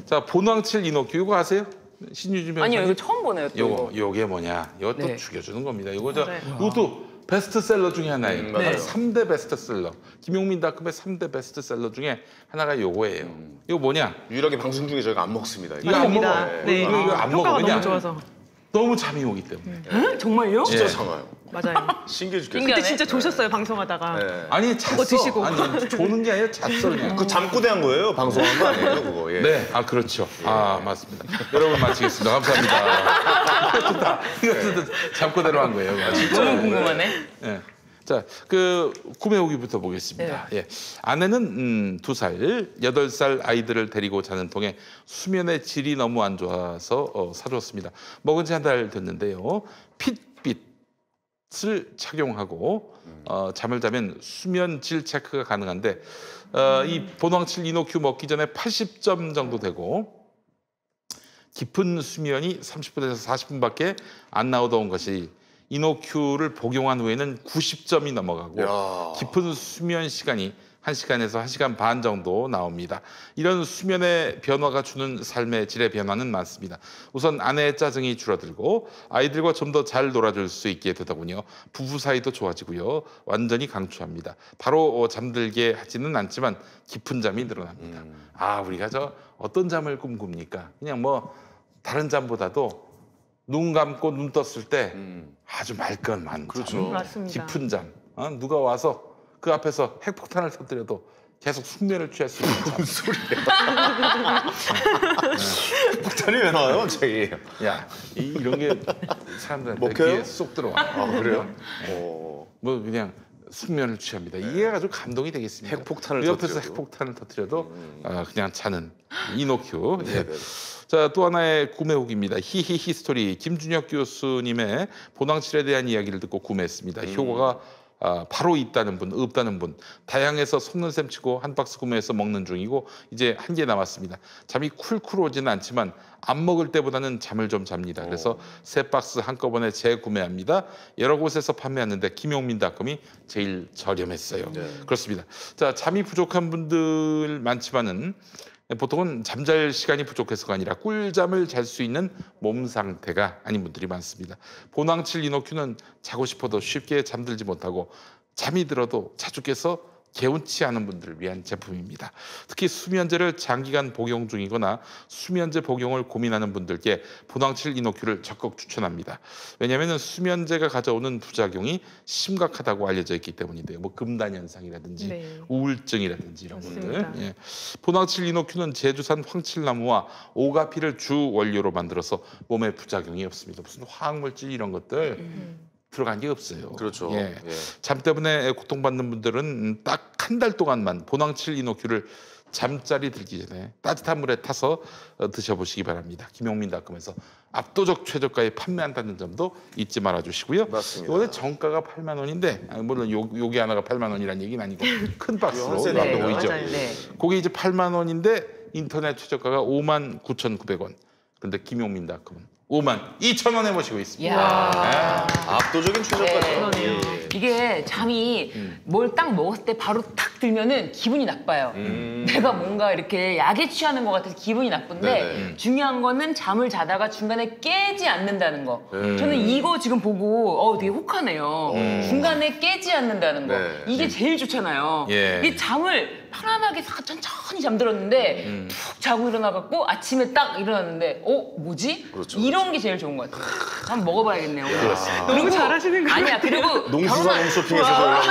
자, 본황칠 이노큐 이거 아세요? 신유진 변호사님? 아니요, 이거 처음 보네요. 또 요게 뭐냐? 이것도 네. 죽여주는 겁니다. 이거 맞아요. 이것도 베스트셀러 중에 하나예요. 맞아요. 3대 베스트셀러. 김용민 닷컴의 3대 베스트셀러 중에 하나가 요거예요. 이거 뭐냐? 유일하게 방송 중에 저희가 안 먹습니다. 이거 안 먹어. 네. 이거 안 먹어. 효과가 왜냐? 너무 좋아서. 너무 잠이 오기 때문에. 정말요? 진짜 예. 상아요. 맞아요. 신기해 죽겠어요. 그때 신기하네. 진짜 조셨어요, 방송하다가. 네. 아니 잤어. 그거 드시고. 아니 조는 게 아니라 잤어 그냥. 그 잠꼬대한 거예요? 방송한 거 아니에요, 그거? 예. 네, 아 그렇죠. 아 맞습니다. 여러분 마치겠습니다. 감사합니다. 이것도 잠꼬대로 한 거예요. 너무 궁금하네. 예. 자, 그 구매 후기부터 보겠습니다. 예. 아내는 2살, 8살 아이들을 데리고 자는 통에 수면의 질이 너무 안 좋아서 사줬습니다. 먹은 지 한 달 됐는데요. 핏빛을 착용하고 잠을 자면 수면 질 체크가 가능한데 이 본황칠 이노큐 먹기 전에 80점 정도 되고 깊은 수면이 30분에서 40분밖에 안 나오던 것이 이노큐를 복용한 후에는 90점이 넘어가고 야. 깊은 수면 시간이 1시간에서 1시간 반 정도 나옵니다. 이런 수면의 변화가 주는 삶의 질의 변화는 많습니다. 우선 아내의 짜증이 줄어들고 아이들과 좀 더 잘 놀아줄 수 있게 되더군요. 부부 사이도 좋아지고요. 완전히 강추합니다. 바로 잠들게 하지는 않지만 깊은 잠이 늘어납니다. 아, 우리가 어떤 잠을 꿈꿉니까? 그냥 뭐 다른 잠보다도 눈 감고 눈 떴을 때 아주 말끔한 그렇죠. 잠, 맞습니다. 깊은 잠. 누가 와서 그 앞에서 핵폭탄을 터뜨려도 계속 숙면을 취할 수 있는 잠. 무슨 소리야? 폭탄이 왜 나와요, 갑자기? 야, 이런 게 사람들한테 먹혀요? 귀에 쏙 들어와. 아, 그래요? 뭐 그냥 숙면을 취합니다. 이게 아주 감동이 되겠습니다. 핵폭탄을 그 옆에서 터뜨려도. 핵폭탄을 터뜨려도 그냥 자는 이노큐. 예. 네네. 자, 또 하나의 구매 후기입니다. 히히히 스토리 김준혁 교수님의 본황칠에 대한 이야기를 듣고 구매했습니다. 효과가 바로 있다는 분, 없다는 분 다양해서 속는 셈 치고 한 박스 구매해서 먹는 중이고 이제 한 개 남았습니다. 잠이 쿨쿨 오지는 않지만 안 먹을 때보다는 잠을 좀 잡니다. 그래서 3박스 한꺼번에 재구매합니다. 여러 곳에서 판매하는데 김용민닷컴이 제일 저렴했어요. 네. 그렇습니다. 자, 잠이 부족한 분들 많지만은 보통은 잠잘 시간이 부족해서가 아니라 꿀잠을 잘 수 있는 몸 상태가 아닌 분들이 많습니다. 본황칠 이노큐는 자고 싶어도 쉽게 잠들지 못하고 잠이 들어도 자주 깨서 개운치 않은 분들을 위한 제품입니다. 특히 수면제를 장기간 복용 중이거나 수면제 복용을 고민하는 분들께 본황칠 이노큐를 적극 추천합니다. 왜냐하면 수면제가 가져오는 부작용이 심각하다고 알려져 있기 때문인데요. 뭐 금단 현상이라든지 네. 우울증이라든지 이런 맞습니다. 것들. 예. 본황칠 이노큐는 제주산 황칠나무와 오가피를 주 원료로 만들어서 몸에 부작용이 없습니다. 무슨 화학물질 이런 것들 들어간 게 없어요. 그렇죠. 예. 예. 잠 때문에 고통받는 분들은 딱 한 달 동안만 본황칠 이노큐를 잠자리 들기 전에 따뜻한 물에 타서 드셔보시기 바랍니다. 김용민닷컴에서 압도적 최저가에 판매한다는 점도 잊지 말아주시고요. 맞습니다. 이번에 정가가 8만 원인데 물론 요기 하나가 8만 원이라는 얘기는 아니고 큰 박스로 한 세트 나도 네, 보이죠. 맞아요. 네. 그게 이제 8만 원인데 인터넷 최저가가 59,900원. 그런데 김용민닷컴은 52,000원에 모시고 있습니다. 이야. 압도적인 최저가죠. 그러네요. 예. 이게 잠이 뭘 딱 먹었을 때 바로 탁 들면은 기분이 나빠요. 내가 뭔가 이렇게 약에 취하는 것 같아서 기분이 나쁜데 네네. 중요한 거는 잠을 자다가 중간에 깨지 않는다는 거. 네. 저는 이거 지금 보고 되게 혹하네요. 중간에 깨지 않는다는 거. 네. 이게 제일 좋잖아요. 예. 이 잠을 편안하게 천천히 잠들었는데 푹 자고 일어나갖고 아침에 딱 일어났는데 뭐지? 그렇죠. 이런 게 제일 좋은 것 같아요. 한번 먹어봐야겠네요. 너무 잘하시는 거예요. 아니야. 그리고 농수산 홈쇼핑에서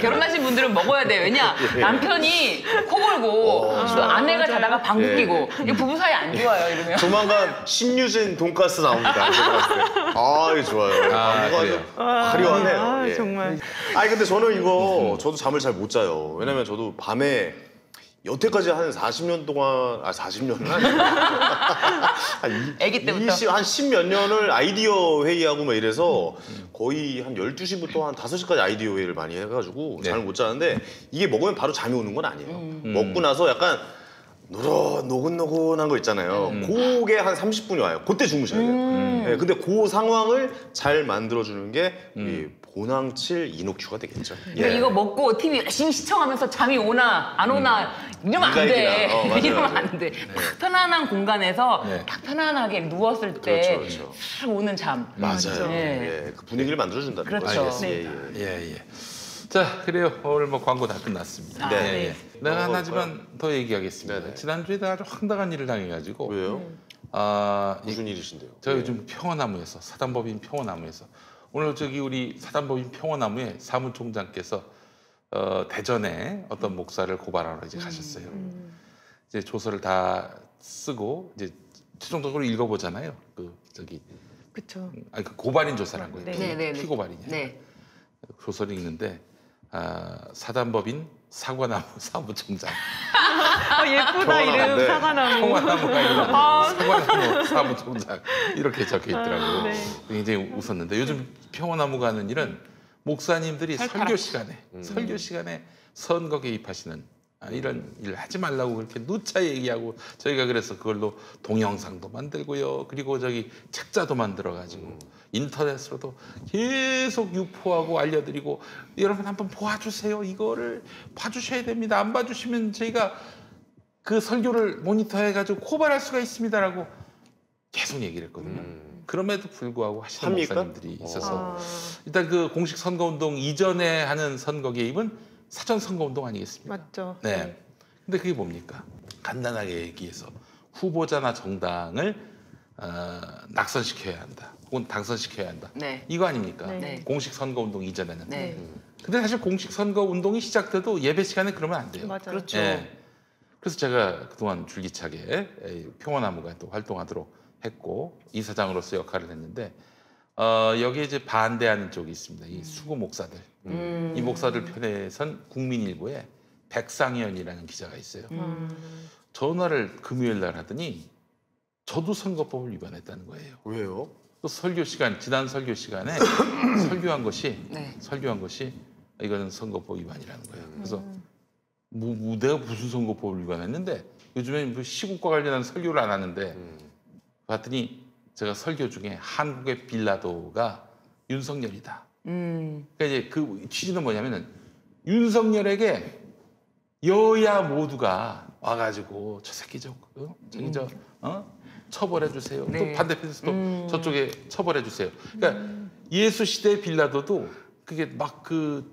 결혼하신 분들은 먹어야 돼. 왜냐 남편이 코 골고 또 아내가 자다가 방귀 끼고 이게 부부 사이 안 좋아요. 이러면. 조만간 신유진 돈가스 나옵니다. 제가 봤을 때. 이거 좋아요. 아, 뭐가 그래요? 화려하네요. 아, 예. 정말. 아니 근데 저는 이거 저도 잠을 잘 못 자요. 왜냐면 저도 밤에 여태까지 한 40년 동안 40년은 아니고 아기 때부터? 한 10몇 년을 아이디어 회의하고 막 이래서 거의 한 12시부터 한 5시까지 아이디어 회의를 많이 해가지고 네. 잠을 못 자는데 이게 먹으면 바로 잠이 오는 건 아니에요. 먹고 나서 약간 노곤노곤한 거 있잖아요. 그게 한 30분이 와요. 그때 주무셔야 돼요. 네, 근데 그 상황을 잘 만들어주는 게 이 보낭칠 이노큐가 되겠죠. 그러니까 이거 먹고 TV 열심히 시청하면서 잠이 오나 안 오나 이러면 안 돼. 맞아요, 이러면 맞아요. 안 돼. 딱 편안한 공간에서 네. 딱 편안하게 누웠을 때 그렇죠. 싹 오는 잠. 맞아요. 네. 예, 그 분위기를 만들어준다는 그렇죠. 거죠. 네. 예. 자, 그래요. 오늘 뭐 광고 다 끝났습니다. 네. 내가 뭐 하나지만 더 얘기하겠습니다. 네네. 지난주에 내가 아주 황당한 일을 당해가지고 왜요? 무슨 일이신데요? 저 요즘 평화나무에서 사단법인 평화나무에서 오늘 저기 우리 사단법인 평화나무의 사무총장께서 대전에 어떤 목사를 고발하러 이제 가셨어요. 이제 조서를 다 쓰고 이제 최종적으로 읽어보잖아요. 그 저기 그렇죠. 아니 그 고발인 조사란 거예요. 네. 피고발이냐. 네. 조서를 읽는데 사단법인 사과나무 사무총장 예쁘다 이름 평화나무인데. 사과나무. 평화나무가 아니라 사과나무 사무총장 이렇게 적혀 있더라고요. 네. 굉장히 웃었는데 요즘 평화나무가 하는 일은 목사님들이 설교 시간에 선거 개입하시는 이런 일을 하지 말라고 그렇게 누차 얘기하고 저희가 그래서 그걸로 동영상도 만들고요. 그리고 저기 책자도 만들어가지고 인터넷으로도 계속 유포하고 알려드리고 여러분 한번 봐주세요. 이거를 봐주셔야 됩니다. 안 봐주시면 저희가 그 설교를 모니터해가지고 고발할 수가 있습니다라고 계속 얘기를 했거든요. 그럼에도 불구하고 하시는 합니까? 목사님들이 있어서 아, 일단 그 공식 선거운동 이전에 하는 선거 개입은 사전 선거운동 아니겠습니까? 맞죠. 네. 근데 그게 뭡니까? 간단하게 얘기해서 후보자나 정당을 낙선시켜야 한다. 혹은 당선시켜야 한다. 네. 이거 아닙니까? 네. 공식 선거운동 이전에는. 네. 근데 사실 공식 선거운동이 시작돼도 예배 시간에 그러면 안 돼요. 맞아요. 그렇죠. 예. 그래서 제가 그동안 줄기차게 평화나무가 또 활동하도록 했고 이사장으로서 역할을 했는데 여기에 이제 반대하는 쪽이 있습니다. 이 수구 목사들. 이 목사들 편에 선 국민일보에 백상현이라는 기자가 있어요. 전화를 금요일 날 하더니 저도 선거법을 위반했다는 거예요. 왜요? 또 설교 시간 지난 설교 시간에 설교한 것이 네. 이거는 선거법 위반이라는 거예요. 그래서 내가 무슨 선거법을 위반했는데 요즘에 뭐 시국과 관련한 설교를 안 하는데 봤더니 제가 설교 중에 한국의 빌라도가 윤석열이다. 그러니까 이제 그 취지는 뭐냐면은 윤석열에게 여야 모두가 와가지고 저 새끼 처벌해 주세요. 네. 또 반대편에서 또 저쪽에 처벌해 주세요. 그러니까 예수 시대 빌라도도 그게 막 그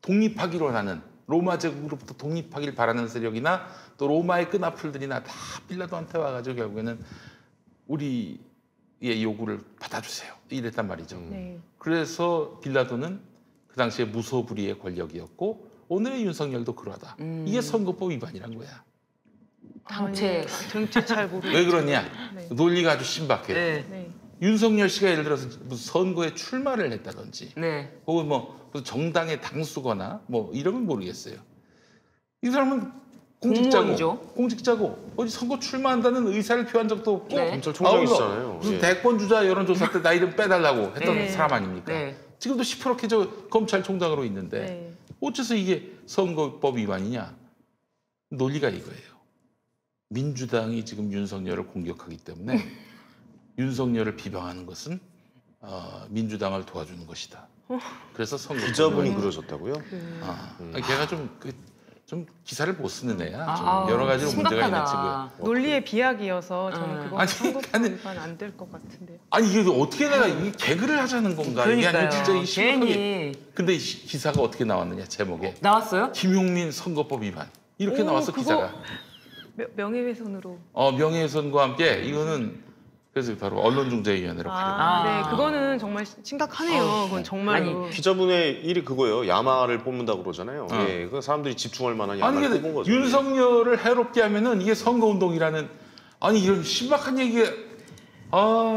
독립하기로 하는 로마 제국으로부터 독립하길 바라는 세력이나 또 로마의 끈앞풀들이나 다 빌라도한테 와가지고 결국에는 우리의 요구를 받아주세요. 이랬단 말이죠. 네. 그래서 빌라도는 그 당시에 무소불위의 권력이었고 오늘의 윤석열도 그러하다. 이게 선거법 위반이란 거야. 당체. 정치 잘 모르. 왜 그러냐? 네. 논리가 아주 신박해요. 네. 네. 윤석열 씨가 예를 들어서 무슨 선거에 출마를 했다든지 네. 혹은 뭐 무슨 정당의 당수거나 뭐 이러면 모르겠어요. 이 사람은 공무원이죠. 공직자고 어디 선거 출마한다는 의사를 표한 적도 없고 네. 검찰총장이시잖아요. 무슨 예. 대권주자 여론조사 때 나 이름 빼달라고 했던 네. 사람 아닙니까? 네. 지금도 시퍼렇게 저 검찰총장으로 있는데 네. 어째서 이게 선거법 위반이냐? 논리가 이거예요. 민주당이 지금 윤석열을 공격하기 때문에 윤석열을 비방하는 것은 민주당을 도와주는 것이다. 그래서 선거 기자분이 그러셨다고요? 걔가 좀 기사를 못 쓰는 애야. 좀 아, 여러 가지로 문제가 있는 심각하다. 친구야. 논리의 비약이어서 저는 그거 아니, 선거법 나는- 위반 안 될 것 같은데. 아니 이게 어떻게 내가 이 개그를 하자는 건가? 이게 아니면 진짜 이 심각하게. 괜히 근데 이 기사가 어떻게 나왔느냐 제목에 나왔어요? 김용민 선거법 위반 이렇게 오, 나왔어 그거- 기사가. 명예훼손으로. 명예훼손과 함께 이거는 그래서 바로 언론중재위원회로 가려고. 네, 그거는 정말 심각하네요. 그건 정말로. 기자분의 일이 그거예요. 야마를 뽑는다고 그러잖아요. 어. 예, 그 사람들이 집중할 만한 아니 야마를 근데 뽑은 거죠. 윤석열을 해롭게 하면은 이게 선거운동이라는 아니 이런 신박한 얘기가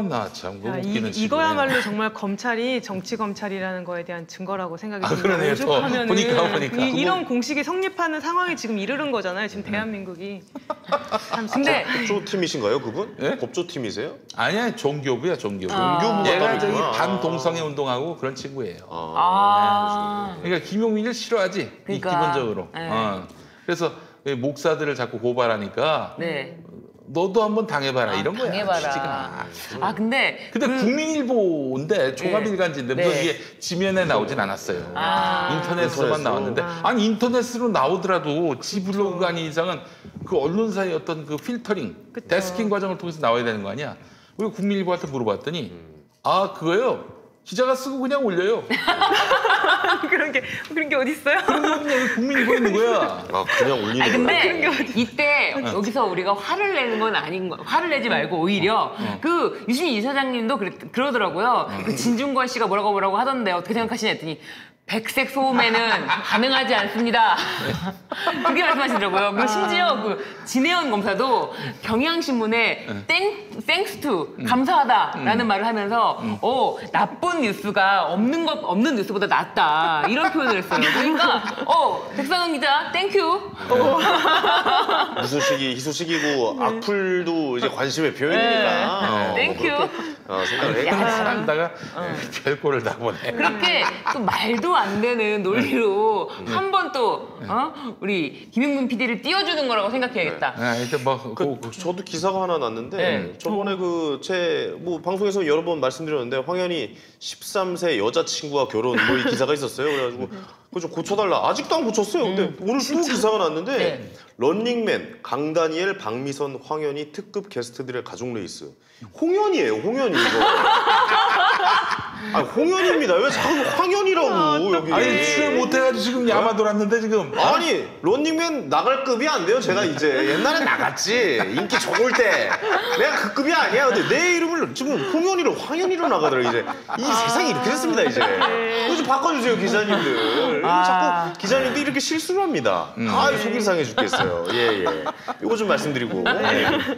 나 참 야, 웃기는 친구네. 이거야말로 정말 검찰이 정치 검찰이라는 거에 대한 증거라고 생각이 듭니다. 그러네요. 오죽하면은 보니까. 이런 공식이 성립하는 상황에 지금 이르는 거잖아요. 지금 대한민국이. 참 근데 법조팀이신가요, 그분? 예? 법조팀이세요? 아니야 종교부야 종교부. 종교부가 얘가 따로 저기 있구나. 반동성애 운동하고 그런 친구예요. 아. 그러니까 김용민을 싫어하지. 그러니까. 기본적으로. 네. 그래서 목사들을 자꾸 고발하니까 네. 너도 한번 당해봐라 이런 거야. 당해봐라. 취지가. 근데 국민일보인데 종합일간지인데 무슨 네. 이게 지면에 나오진 않았어요. 인터넷으로만 인터넷으로. 나왔는데 아니 인터넷으로 나오더라도 지 블로그가 아닌 이상은 그 언론사의 어떤 그 필터링, 그쵸. 데스킹 과정을 통해서 나와야 되는 거 아니야? 우리 국민일보한테 물어봤더니 그거요. 기자가 쓰고 그냥 올려요. 그런 게 어디 있어요? 그런 게 여기 국민일보에 있는 거야. 그냥 올리는 거야. 근데 이때 여기서 우리가 화를 내는 건 아닌 거, 화를 내지 말고 오히려 그 유시민 이사장님도 그러더라고요. 그 진중권 씨가 뭐라고 하던데 어떻게 생각하시냐 했더니 백색 소음에는 반응하지 않습니다. 그렇게 말씀하시더라고요. 그리고 심지어 그 진혜원 검사도 경향신문에 땡스 투 감사하다라는 말을 하면서 나쁜 뉴스가 없는 뉴스보다 낫다 이런 표현을 했어요. 그러니까 백상은 기자 땡큐. 무슨 시기 희소식이고 악플도 이제 관심의 표현이니까. 땡큐. 생각을 해. 사람다가 별꼴을 다 보네. 그렇게 또 말도 안 되는 논리로 한 번 또 우리 김용민 PD를 띄워주는 거라고 생각해야겠다. 하여튼 저도 기사가 하나 났는데 네. 저번에 제 방송에서 여러 번 말씀드렸는데 황현희 13세 여자친구와 결혼 이 기사가 있었어요. 그래가지고 그거 좀 고쳐달라. 아직도 안 고쳤어요. 근데 오늘 또 기사가 났는데 네. 런닝맨 강다니엘 박미선 황현희 특급 게스트들의 가족 레이스. 홍현이에요. 홍현이 이거. 홍현입니다. 왜 자꾸 황현이라고 여기. 아니 출연 못해가지고 지금 야마 돌았는데 지금. 아니 런닝맨 나갈 급이 안 돼요. 제가 이제 옛날에 나갔지. 인기 좋을 때 내가 그 급이 아니야. 근데 내 이름을 지금 홍현이로 황현이로 나가더라 이제. 이 세상이 이렇게 됐습니다 이제. 이거 좀 바꿔주세요 기자님들. 자꾸 기자님들이 이렇게 실수를 합니다. 속이 상해 죽겠어요. 예. 이거 좀 말씀드리고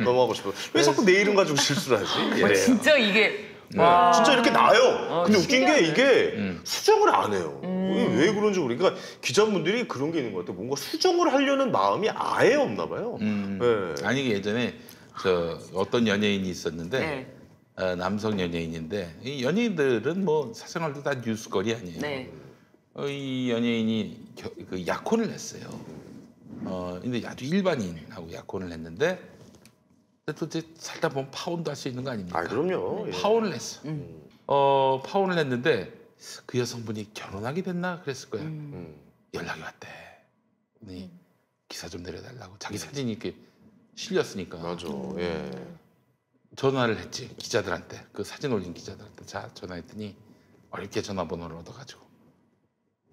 넘어가고 싶어요. 왜 자꾸 내 이름 가지고 실수를 하지? 예. 진짜 이게 진짜 이렇게 나요. 근데 웃긴 게 신기하네. 이게 수정을 안 해요. 왜 그런지 모르니까 기자분들이 그런 게 있는 것 같아요. 뭔가 수정을 하려는 마음이 아예 없나 봐요. 네. 아니 예전에 어떤 연예인이 있었는데 네. 남성 연예인인데 이 연예인들은 뭐 사생활도 다 뉴스거리 아니에요. 네. 이 연예인이 그 약혼을 했어요. 근데 아주 일반인하고 약혼을 했는데 도대체 살다 보면 파혼도 할 수 있는 거 아닙니까? 그럼요. 예. 파혼을 했어. 파혼을 했는데 그 여성분이 결혼하게 됐나 그랬을 거야. 연락이 왔대. 근데 기사 좀 내려달라고. 자기 사진이 이렇게 실렸으니까. 맞아. 예. 전화를 했지 기자들한테. 그 사진 올린 기자들한테. 자 전화했더니 어렵게 전화번호를 얻어가지고.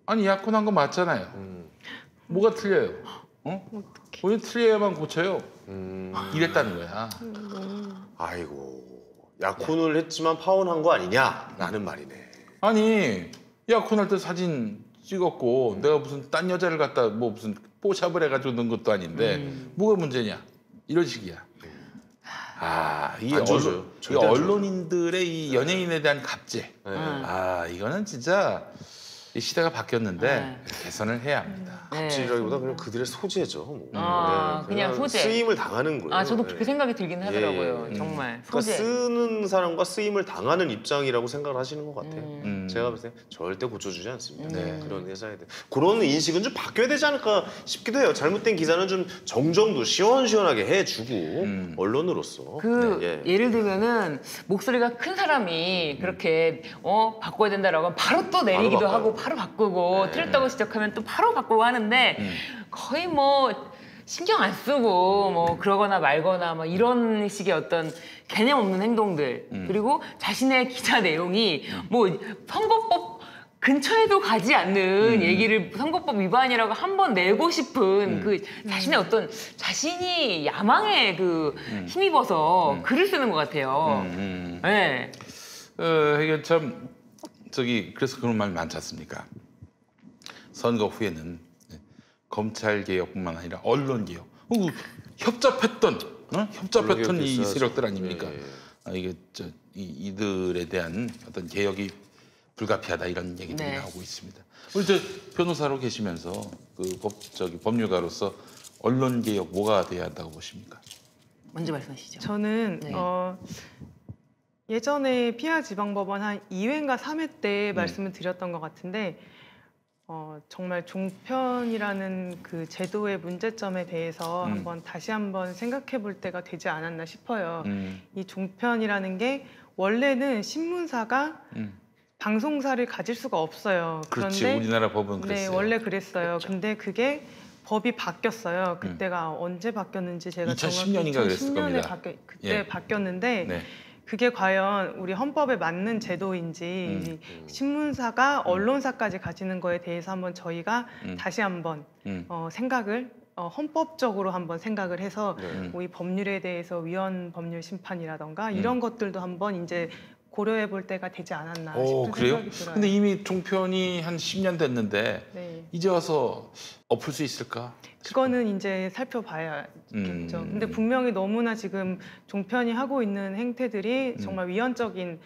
아니 약혼한 거 맞잖아요. 뭐가 틀려요? 왜 틀려야만 고쳐요? 이랬다는 거야. 아이고 약혼을 했지만 파혼한 거 아니냐라는 말이네. 아니 약혼할 때 사진 찍었고 내가 무슨 딴 여자를 갖다 뭐 무슨 뽀샵을 해가지고 넣은 것도 아닌데 뭐가 문제냐 이런 식이야. 이 안 좋아져요. 절대 안 언론인들의 이 연예인에 대한 갑질. 이거는 진짜 이 시대가 바뀌었는데 개선을 해야 합니다. 갑질이라기보다 그냥 그들의 소재죠. 뭐. 그냥 소재. 쓰임을 당하는 거예요. 저도 그렇게 생각이 들긴 하더라고요. 예. 정말 그러니까 소재. 쓰는 사람과 쓰임을 당하는 입장이라고 생각을 하시는 것 같아요. 제가 봤을 때 절대 고쳐주지 않습니다. 그런 회사에 대해 그런 인식은 좀 바뀌어야 되지 않을까 싶기도 해요. 잘못된 기사는 좀 정정도 시원시원하게 해주고 언론으로서 예를 들면은 목소리가 큰 사람이 그렇게 바꿔야 된다라고 하면 바로 또 내리기도 바로 하고 바로 바꾸고 틀렸다고 지적하면 또 바로 바꾸고 하는데 거의 뭐 신경 안 쓰고 뭐 그러거나 말거나 뭐 이런 식의 어떤 개념 없는 행동들 그리고 자신의 기사 내용이 뭐 선거법 근처에도 가지 않는 얘기를 선거법 위반이라고 한 번 내고 싶은 그 자신의 어떤 자신이 야망에 힘입어서 글을 쓰는 것 같아요. 네. 이게 참 그래서 그런 말 많지 않습니까? 선거 후에는 검찰 개혁뿐만 아니라 언론 개혁, 협잡했던 이 세력들 아닙니까? 이게 이들에 대한 어떤 개혁이 불가피하다 이런 얘기들이 나오고 있습니다. 우리 변호사로 계시면서 법률가로서 언론 개혁 뭐가 돼야 한다고 보십니까? 먼저 말씀하시죠. 저는 예전에 피아지방법원 한 2회인가 3회 때 말씀을 드렸던 것 같은데 정말 종편이라는 그 제도의 문제점에 대해서 다시 한번 생각해 볼 때가 되지 않았나 싶어요. 이 종편이라는 게 원래는 신문사가 방송사를 가질 수가 없어요. 그렇지. 그런데 우리나라 법은 네, 그랬어요. 원래 그랬어요. 근데 그게 법이 바뀌었어요. 그때가 언제 바뀌었는지 제가 2010년인가 그랬을 2010년에 겁니다. 그때 예. 바뀌었는데 네. 그게 과연 우리 헌법에 맞는 제도인지 신문사가 언론사까지 가지는 거에 대해서 한번 저희가 다시 한번 생각을 헌법적으로 한번 생각을 해서 이 법률에 대해서 위헌 법률 심판이라던가 이런 것들도 한번 이제 고려해 볼 때가 되지 않았나 싶은 그래요? 생각이 들어요. 근데 이미 종편이 한 10년 됐는데 네. 이제 와서 엎을 수 있을까? 그거는 이제 살펴봐야겠죠. 근데 분명히 너무나 지금 종편이 하고 있는 행태들이 정말 위헌적인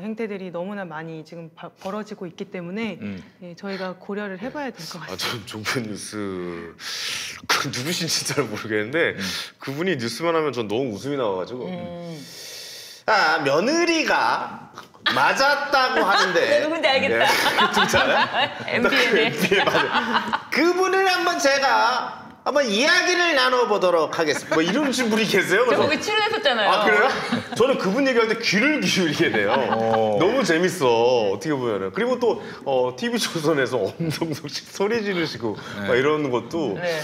행태들이 너무나 많이 지금 벌어지고 있기 때문에 예, 저희가 고려를 해봐야 될 것 같아요. 전 종편 뉴스 그 누구신지 잘 모르겠는데 그분이 뉴스만 하면 전 너무 웃음이 나와가지고 며느리가 맞았다고 하는데 누군지 알겠다. 누군지 알아요? MBN에. 네, 맞아요. 그분을 한번 제가 한번 이야기를 나눠보도록 하겠습니다. 뭐 이런 분이 계세요. 저 그래서 거기 출연했었잖아요. 아 그래요? 저는 그분 얘기할 때 귀를 기울이게 돼요. 너무 재밌어 어떻게 보면은. 그리고 또 TV 조선에서 엄성석 씨 소리 지르시고 막 이런 것도 네.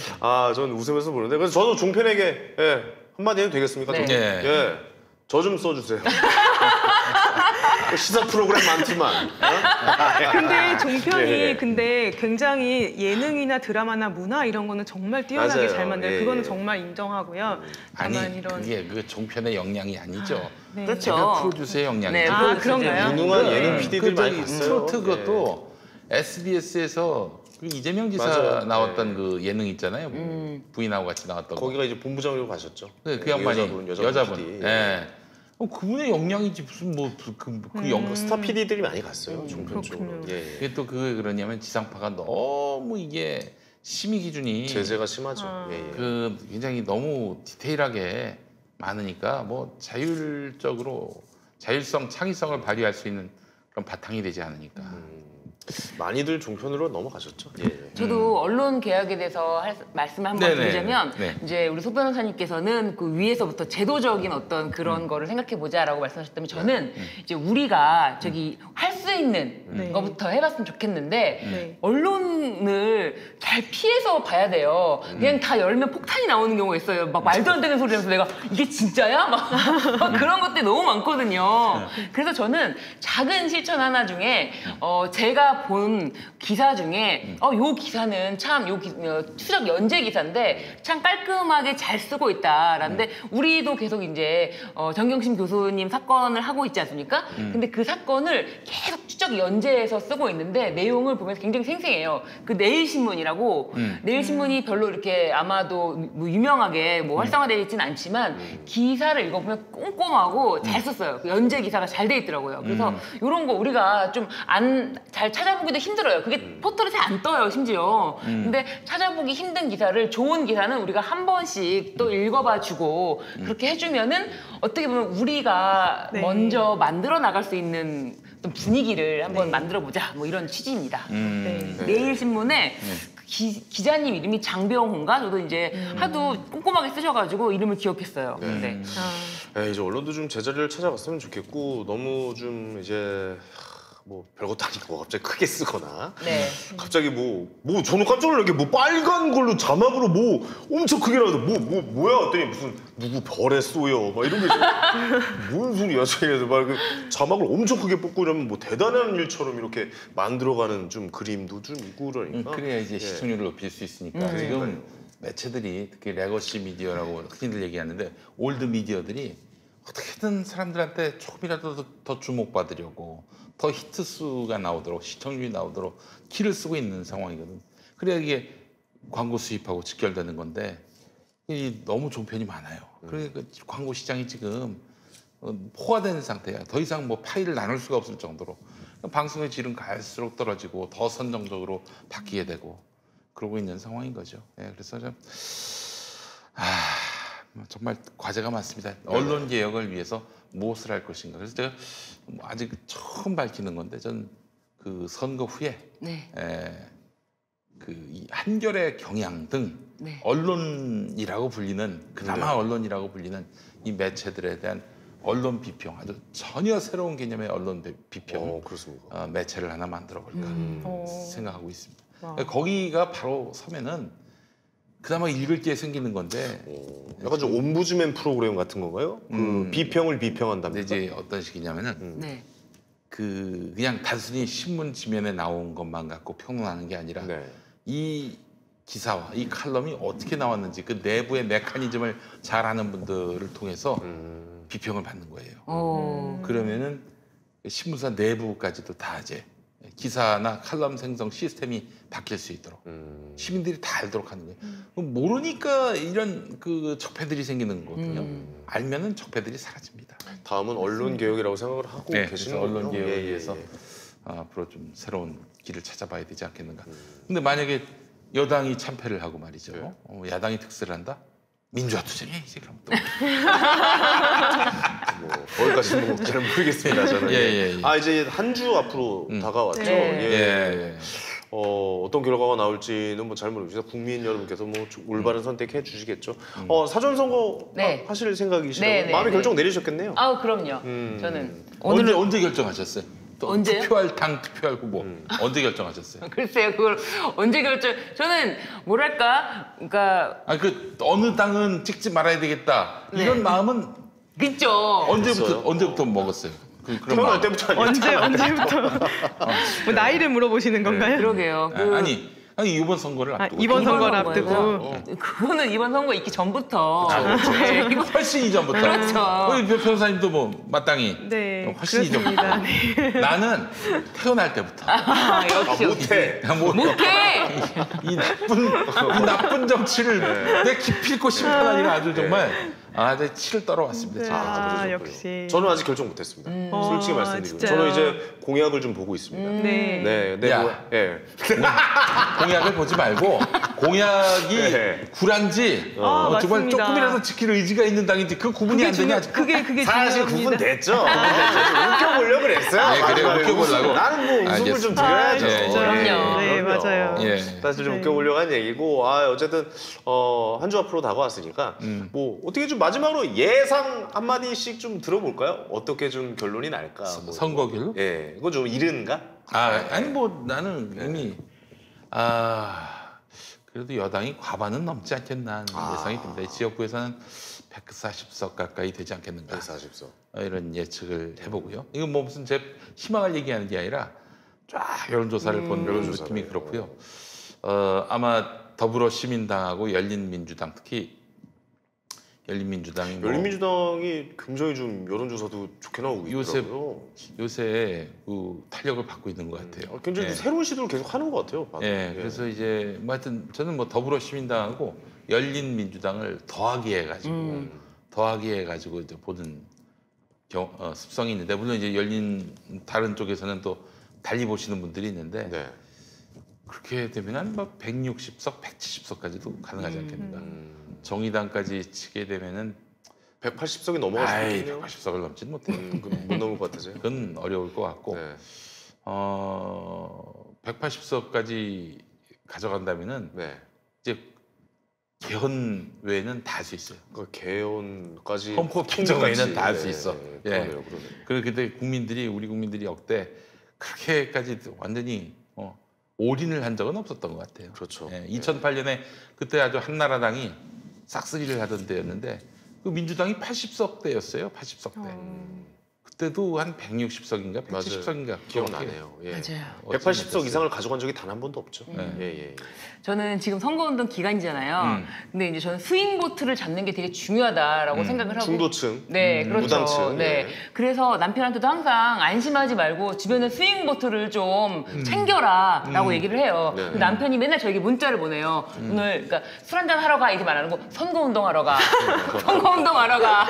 전 웃으면서 보는데 그래서 저도 종편에게 한마디 해도 되겠습니까? 네. 예. 저 좀 써주세요. 시사 프로그램 많지만. 근데 종편이 예. 근데 굉장히 예능이나 드라마나 문화 이런 거는 정말 뛰어나게 맞아요. 잘 만들어요. 예, 그거는 예. 정말 인정하고요. 아니 다만 이런 그게 그 종편의 역량이 아니죠. 네. 그렇죠. 제가 프로듀서의 역량이죠. 네, 아, 그런가요? 유능한 예능 PD들 많이 봤어요. 트로트 그것도 SBS에서 그 이재명 지사 맞아요. 나왔던 그 예능 있잖아요. 부인하고 같이 나왔던 거. 거기가 이제 본부장으로 가셨죠. 그 양반이 여자분. PD. 예. 그분의 역량이지 무슨 스타 PD들이 많이 갔어요. 종편 쪽으로. 그렇군요. 예. 그게 또 그게 그러냐면 지상파가 너무 이게 심의 기준이 제재가 심하죠. 예, 예. 그 굉장히 너무 디테일하게 많으니까 뭐 자율성, 창의성을 발휘할 수 있는 그런 바탕이 되지 않으니까. 많이들 종편으로 넘어가셨죠. 예. 저도 언론 개혁에 대해서 말씀을 한번 네네. 드리자면 네. 이제 우리 소 변호사님께서는 그 위에서부터 제도적인 어떤 그런 거를 생각해 보자라고 말씀하셨다면 저는 이제 우리가 저기 할 수 있는 네. 거부터 해봤으면 좋겠는데 네. 언론을 잘 피해서 봐야 돼요. 그냥 다 열면 폭탄이 나오는 경우가 있어요. 막 말도 안 되는 소리라서 내가 이게 진짜야? 막 그런 것들이 너무 많거든요. 그래서 저는 작은 실천 하나 중에 제가 본 기사 중에 요 기사는 참 추적 연재 기사인데 참 깔끔하게 잘 쓰고 있다라는데 우리도 계속 이제 정경심 교수님 사건을 하고 있지 않습니까? 근데 그 사건을 계속 추적 연재해서 쓰고 있는데 내용을 보면 굉장히 생생해요. 그 내일신문이라고 내일신문이 별로 이렇게 아마도 뭐 유명하게 뭐 활성화되어 있지는 않지만 기사를 읽어보면 꼼꼼하고 잘 썼어요. 그 연재 기사가 잘 돼 있더라고요. 그래서 이런 거 우리가 좀 잘 찾아보기도 힘들어요. 그게 포털에 잘 안 떠요, 심지어. 근데 찾아보기 힘든 기사를 좋은 기사는 우리가 한 번씩 또 읽어봐주고 그렇게 해주면은 어떻게 보면 우리가 네. 먼저 만들어 나갈 수 있는 어떤 분위기를 한번 만들어보자. 뭐 이런 취지입니다. 네. 내일신문에 그 기자님 이름이 장병호인가? 저도 이제 하도 꼼꼼하게 쓰셔가지고 이름을 기억했어요. 네. 이제 언론도 좀 제자리를 찾아갔으면 좋겠고 너무 좀 이제 뭐 별것도 아니고 갑자기 크게 쓰거나 네. 갑자기 뭐 저는 깜짝 놀란 게 뭐 빨간 걸로 자막으로 뭐 엄청 크게 나와서 뭐야 했더니 무슨 누구 별에 쏘여 막 이런 게 뭔 소리야 저기에서 막 그 자막을 엄청 크게 뽑고 이러면 뭐 대단한 일처럼 이렇게 만들어가는 좀 그림도 좀 있고 그러니까 그래야 이제 시청률을 높일 수 있으니까 지금 매체들이 특히 레거시 미디어라고 흔히들 얘기하는데 올드 미디어들이 어떻게든 사람들한테 조금이라도 더 주목받으려고 더 히트 수가 나오도록 시청률이 나오도록 키를 쓰고 있는 상황이거든. 그래야 이게 광고 수입하고 직결되는 건데 너무 종편이 많아요. 그러니까 광고 시장이 지금 포화된 상태야. 더 이상 뭐 파일을 나눌 수가 없을 정도로 방송의 질은 갈수록 떨어지고 더 선정적으로 바뀌게 되고 그러고 있는 상황인 거죠. 그래서 좀 정말 과제가 많습니다. 언론 개혁을 위해서 무엇을 할 것인가. 그래서 제가 아직 처음 밝히는 건데 전 그 선거 후에 네. 이 한겨레, 경향 등 네. 언론이라고 불리는 그나마 언론이라고 불리는 이 매체들에 대한 언론 비평, 아주 전혀 새로운 개념의 언론 비평 그렇습니까? 매체를 하나 만들어 볼까 생각하고 있습니다. 와. 거기가 바로 서면은 그나마 읽을 게 생기는 건데 약간 좀 옴부즈맨 프로그램 같은 건가요? 그 비평을 비평한답니까? 근데 이제 어떤 식이냐면은 네. 그냥 단순히 신문 지면에 나온 것만 갖고 평론하는 게 아니라 네. 이 기사와 이 칼럼이 어떻게 나왔는지 그 내부의 메커니즘을 잘 아는 분들을 통해서 비평을 받는 거예요. 그러면은 신문사 내부까지도 다 이제 기사나 칼럼 생성 시스템이 바뀔 수 있도록 시민들이 다 알도록 하는 거예요. 모르니까 이런 그 적폐들이 생기는 거거든요. 알면은 적폐들이 사라집니다. 다음은 언론 개혁이라고 생각을 하고 네, 계시는 그래서 언론 거군요. 개혁을 위해서 앞으로 좀 새로운 길을 찾아봐야 되지 않겠는가. 근데 만약에 여당이 참패를 하고 말이죠. 야당이 득세를 한다? 민주화 투쟁이지 그럼 또. 뭐 거기까지는 잘 모르겠습니다. 저는. 예. 이제 한 주 앞으로 다가왔죠. 네. 어떤 결과가 나올지는 뭐 잘 모르겠습니다. 국민 여러분께서 뭐 올바른 선택해 주시겠죠. 사전 선거 네. 하실 생각이시라고 네, 마음의 네. 결정 내리셨겠네요. 아, 그럼요. 저는 언제 결정하셨어요? 또 언제요? 투표할 당, 투표할 후보 언제 결정하셨어요? 글쎄요, 그걸 언제 결정? 저는 뭐랄까, 그러니까 어느 당은 찍지 말아야 되겠다 네. 이런 마음은 그죠. 언제부터 먹었어요? 그런 태어날 마음. 때부터 아니에요. 언제부터 뭐 나이를 물어보시는 건가요? 그러게요. 아니 이번 선거를 앞두고 이번 선거를 선거는 앞두고 거예요. 그거는 이번 선거 있기 전부터. 그렇죠. 네, 이거 훨씬 이전부터. 그렇죠. 우리 변호사님도 뭐 마땅히 네, 훨씬 그렇습니다. 이전부터. 나는 태어날 때부터. 역시 못해. 못해. 이 나쁜 정치를 내 기필코 심판하니라 아주 정말 내 치를 떨어왔습니다. 네. 제가. 그러셨군요. 역시. 저는 아직 결정 못했습니다. 솔직히 말씀드리고 진짜요? 저는 이제 공약을 좀 보고 있습니다. 네. 네, 야. 예. 공약을 보지 말고 공약이 네. 굴한지 정말 맞습니다. 조금이라도 지킬 의지가 있는 당인지 그 구분이 안 되냐? 그게 사실 중요합니다. 구분 됐죠. 웃겨보려고 그랬어요. 네, 그래, 마지막에 웃겨보려고. 나는 뭐 웃음을 알겠습니다. 좀 드려야죠. 예, 그럼요. 네, 맞아요. 예. 사실 좀 네. 웃겨보려고 한 얘기고, 어쨌든 한 주 앞으로 다가왔으니까 뭐 어떻게 좀 마지막으로 예상 한 마디씩 좀 들어볼까요? 어떻게 좀 결론이 날까? 뭐. 선거 결론? 예, 이건 좀 이른가? 아니 뭐 나는 이미 그래도 여당이 과반은 넘지 않겠나 하는 예상이 듭니다. 지역구에서는 140석 가까이 되지 않겠는가 140석. 이런 예측을 해보고요. 이건 뭐 무슨 제 희망을 얘기하는 게 아니라 쫙 여론조사를 본 느낌이 그렇고요. 아마 더불어시민당하고 열린민주당 특히 열린민주당이 열린민주당이 굉장히 좀 여론조사도 좋게 나오고 있더라고요. 요새 그 탄력을 받고 있는 것 같아요. 굉장히 예. 새로운 시도를 계속 하는 것 같아요. 예, 그래서 이제 뭐 하여튼 저는 뭐 더불어시민당하고 열린민주당을 더하기 해가지고 이제 보는 습성이 있는데 물론 이제 다른 쪽에서는 또 달리 보시는 분들이 있는데 네. 그렇게 되면은 뭐 160석, 170석까지도 가능하지 않겠는가. 정의당까지 치게 되면은 180석이 넘어갈 수도 있겠네요. 180석을 넘지는 못해요. 못 넘을 것 같으세요? 그건 어려울 것 같고 네. 180석까지 가져간다면은 네. 이제 개헌 외에는 다 할 수 있어요. 그 개헌까지 헌법 개정 외에는 다 할 수 있어. 예. 그러네요. 그런데 우리 국민들이 역대 그렇게까지 완전히 올인을 한 적은 없었던 것 같아요. 그렇죠. 예, 2008년에 그때 아주 한나라당이 싹쓸이를 하던 때였는데 그 민주당이 80석대였어요. 80석대. 그때도 한 160석인가 170석인가 기억나네요. 예. 맞아요. 180석 이상을 가져간 적이 단 한 번도 없죠. 네. 예. 저는 지금 선거운동 기간이잖아요. 근데 이제 저는 스윙 보트를 잡는 게 되게 중요하다라고 생각을 하고. 중도층, 네, 그렇죠. 무당층. 네. 예. 그래서 남편한테도 항상 안심하지 말고 주변에 스윙 보트를 좀 챙겨라라고 얘기를 해요. 네. 근데 남편이 맨날 저에게 문자를 보내요. 오늘 그러니까 술 한잔 하러 가 이렇게 말하는 거 선거운동 하러 가. 선거운동 하러 가.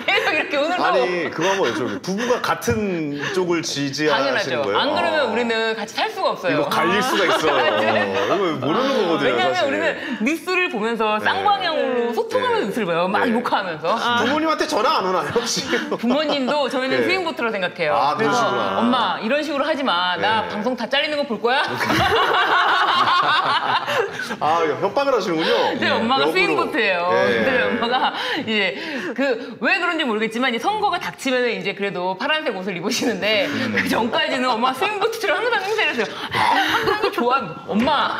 계속 이렇게 오늘도 아니 그거 한번 저기 부부가 같은 쪽을 지지하시는 당연하죠. 거예요? 안 그러면 우리는 같이 살 수가 없어요. 이거 갈릴 수가 있어요. 이거 모르는 거거든요. 왜냐하면 사실. 우리는 뉴스를 보면서 쌍방향으로 소통하면서 뉴스를 봐요. 막 욕하면서. 부모님한테 전화 안 오나요 혹시? 부모님도 저희는 네. 스윙보트로 생각해요. 아, 그래서 그러시구나. 엄마 이런 식으로 하지 마. 나 네. 방송 다 잘리는 거 볼 거야? 아 협박을 하시는군요. 네, 엄마가 역으로. 스윙보트예요. 예. 근데 엄마가 이제 그 왜 그런지 모르겠지만 이 선거가 닥치면 이제 그래도 파란색 옷을 입으시는데 그 전까지는 엄마 스윙보트처럼 항상 행세를 했어요. 항상 게 좋아. 엄마.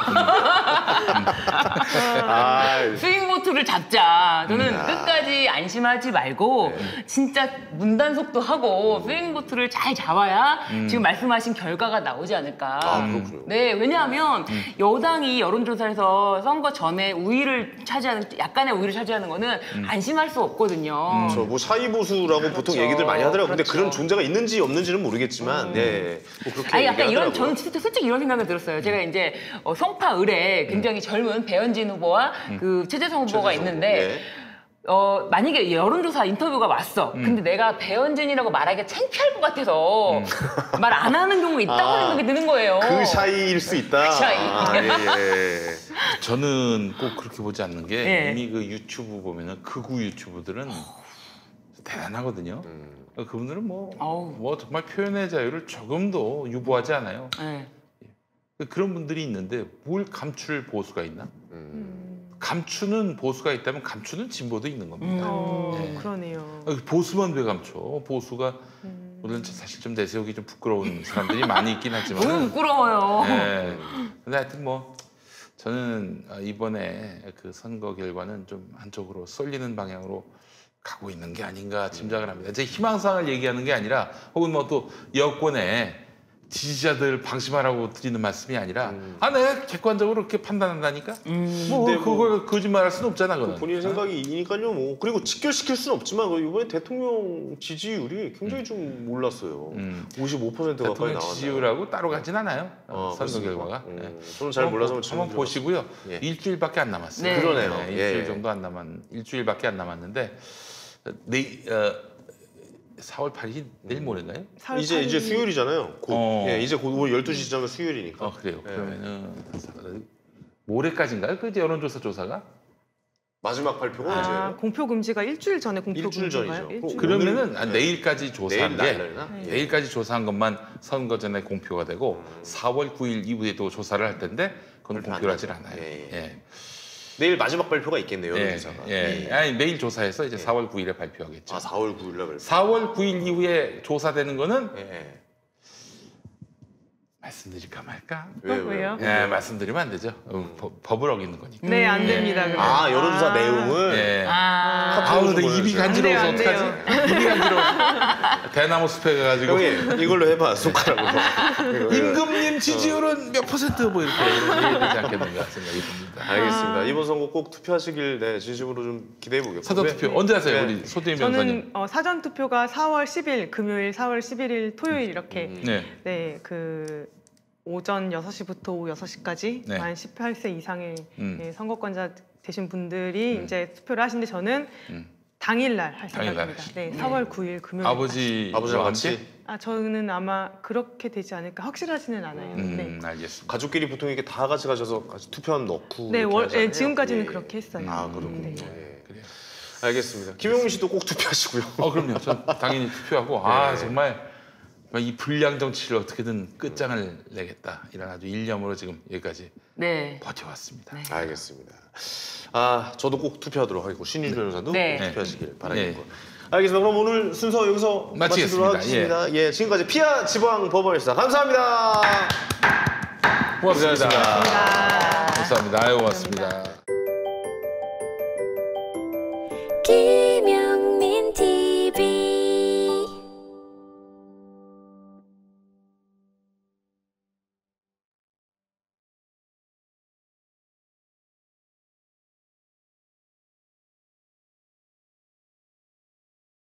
아, 스윙보트를 잡자. 저는 끝까지 안심하지 말고 진짜 문단속도 하고 스윙보트를 잘 잡아야 지금 말씀하신 결과가 나오지 않을까. 아, 그렇군요. 네, 왜냐하면 여당이 여론조사에서 선거 전에 우위를 차지하는 약간의 우위를 차지하는 거는 안심할 수 없거든요. 저 뭐 사이보수라고 보통 얘기들 많이 하더라고요. 근데 그런 존재가 있는지 없는지는 모르겠지만, 네, 뭐 그렇게 아니 약간 이런 얘기하더라고요. 저는 진짜 솔직히 이런 생각을 들었어요. 제가 이제 송파을에 굉장히 젊은 배현진 후보와 그 최재성 후보가 최재성 있는데 후보, 만약에 여론조사 인터뷰가 왔어. 근데 내가 배현진이라고 말하기가 창피할 것 같아서 말 안 하는 경우가 있다고 생각이 드는 거예요. 그 사이일 수 있다. 그 사이. 아, 예. 저는 꼭 그렇게 보지 않는 게 네. 이미 그 유튜브 보면은 극우 유튜브들은 대단하거든요. 그분들은 뭐 정말 표현의 자유를 조금도 유보하지 않아요. 네. 그런 분들이 있는데 뭘 감출 보수가 있나? 감추는 보수가 있다면 감추는 진보도 있는 겁니다. 네. 그러네요. 보수만 왜 감춰? 보수가 물론 사실 좀 내세우기 좀 부끄러운 사람들이 많이 있긴 하지만 너무 부끄러워요. 네. 근데 하여튼 뭐 저는 이번에 그 선거 결과는 좀 한쪽으로 쏠리는 방향으로 가고 있는 게 아닌가 짐작을 합니다. 제 희망사항을 얘기하는 게 아니라 혹은 뭐 또 여권의 지지자들 방심하라고 드리는 말씀이 아니라 내가 객관적으로 그렇게 판단한다니까 뭐 근데 그걸 거짓말할 수는 없잖아 그건. 본인 생각이니까요. 뭐 그리고 직결시킬 수는 없지만 이번에 대통령 지지율이 굉장히 좀 올랐어요. 55% 가까이 대통령 나왔나요? 지지율하고 따로 가진 않아요. 선거 그렇습니다. 결과가. 저는 잘 몰라서 한번 보시고요. 예. 일주일밖에 안 남았어요. 네. 그러네요. 일주일 예. 정도 안 일주일밖에 안 남았는데 4월 8일이 내일 모레인가요? 이제 수요일이잖아요. 곧. 예, 이제 곧 오늘 12시 지나면 수요일이니까. 그래요. 예. 그러면은 모레까지인가요? 그 여론조사 조사가? 마지막 발표가 언제예요? 공표 금지가 일주일 전에 공표 일주일 금지인가요? 전이죠. 일주일? 그러면은 내일까지 조사한 내일 게 날려나? 예. 내일까지 조사한 것만 선거 전에 공표가 되고 4월 9일 이후에도 조사를 할 텐데 그건 발표 안 공표를 하질 하죠. 않아요. 예, 예. 예. 내일 마지막 발표가 있겠네요. 예. 여론조사가. 예. 아니 내일 조사해서 이제 4월 9일에 발표하겠죠. 4월 9일 날 발표. 4월 9일 이후에 조사되는 거는 예. 말씀드릴까 말까? 왜요? 예, 말씀드리면 안 되죠. 법을 어기는 거니까. 네, 안 됩니다. 그럼. 여론조사 내용을 예. 아, 근데 입이 간지러워서 안 돼요, 안 어떡하지? 입이 간지러워서 대나무 숲에 가가지고 형님 이걸로 해봐 손가락으로. 임금님 지지율은 몇 퍼센트 뭐 이렇게 얘기되지 않겠는가 생각이 듭니다. 알겠습니다. 이번 선거 꼭 투표하시길 진심으로 좀 기대해 보겠습니다. 사전 투표 언제 하세요, 네. 우리 소대임 변호사님? 저는 사전 투표가 4월 10일 금요일, 4월 11일 토요일 이렇게 네. 그 오전 6시부터 오후 6시까지 네. 만 18세 이상의 선거권자 되신 분들이 음. 이제 투표를 하시는데 저는 당일날 할 당일날 생각입니다. 하시죠. 네, 4월 9일 금요일. 아버지랑 같이 저는 아마 그렇게 되지 않을까 확실하지는 않아요. 네. 알겠습니다. 가족끼리 보통 이렇게 다 같이 가셔서 같이 투표함 넣고. 네, 이렇게 하잖아요. 지금까지는 예. 그렇게 했어요. 그렇군요. 네. 예. 그래요. 알겠습니다. 김용민 씨도 꼭 투표하시고요. 그럼요. 전 당연히 투표하고 정말 이 불량 정치를 어떻게든 끝장을 내겠다 이런 아주 일념으로 지금 여기까지 네. 버텨왔습니다. 알겠습니다. 저도 꼭 투표하도록 하겠고 신윤 변호사도 네. 꼭 투표하시길 바라겠고. 네. 알겠습니다. 그럼 오늘 순서 여기서 마치겠습니다. 마치도록 하겠습니다. 예, 지금까지 피아 지방 법원에서 감사합니다. 고맙습니다. 감사합니다. 감사합니다. 고맙습니다. 김영